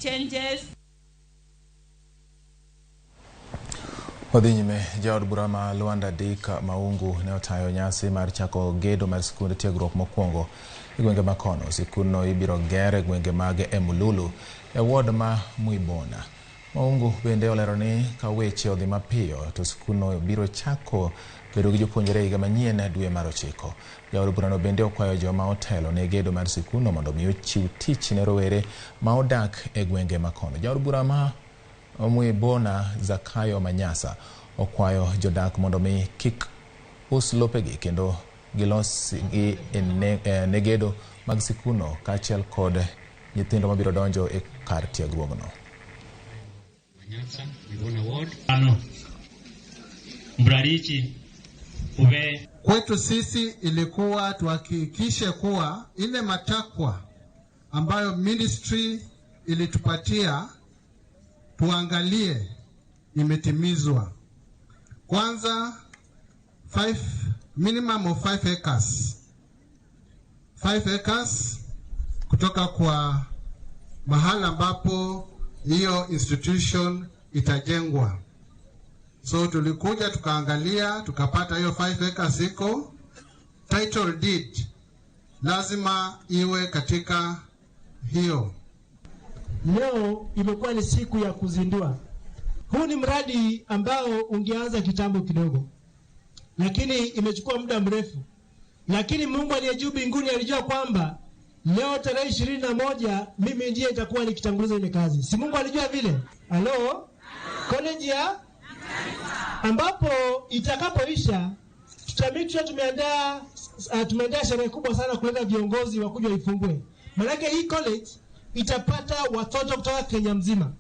changes. Odhinyime jaod bura ma Luanda Dick Maungu ne otayo nyasi mar chako gedo mar skunde tiegruok mokwongo e gwenge makono. Sikunno ibiro gere gwenge mag Emululu e ward ma Muibona. Maungu bende olero ni ka weche odhi mapiyo to sikunno biro chako bedo gi jopuonjre higa manyien dwe mar 9. Jaod burano bende okwayo joma otelo ne gedo mar sikunno mondo omi ochiw tich ne rowere ma odak e gwenge makono. Jaod bura ma Muibona Zakayo Manyasa okwayo jodak mondo mi kik us lopegi kendo gilos gi ne gedo mag sikunno kaachiel kod nyithindo mabiro donjo e kar tiegruogno. Kwetu sisi ilikuwa tuhakikishe kuwa ile matakwa ambayo ministry ilitupatia tuangalie imetimizwa. Kwanza minimum of 5 acres. 5 acres kutoka kwa mahala ambapo hiyo institution itajengwa. So tulikuja tukaangalia tukapata hiyo 5 acres iko. Title deed lazima iwe katika hiyo. Leo imekuwa ni siku ya kuzindua. Huu ni mradi ambao ungeanza kitambo kidogo, lakini imechukua muda mrefu. Lakini Mungu aliye juu mbinguni alijua kwamba leo tarehe 21 mimi ndiye itakuwa nikitanguliza ile kazi. Si Mungu alijua vile? Hello? College ya ambapo itakapoisha tutamikisha tumeandaa sherehe kubwa sana kuleta viongozi wakuja ifungue. Maana hii college itapata watoto kutoka Kenya mzima.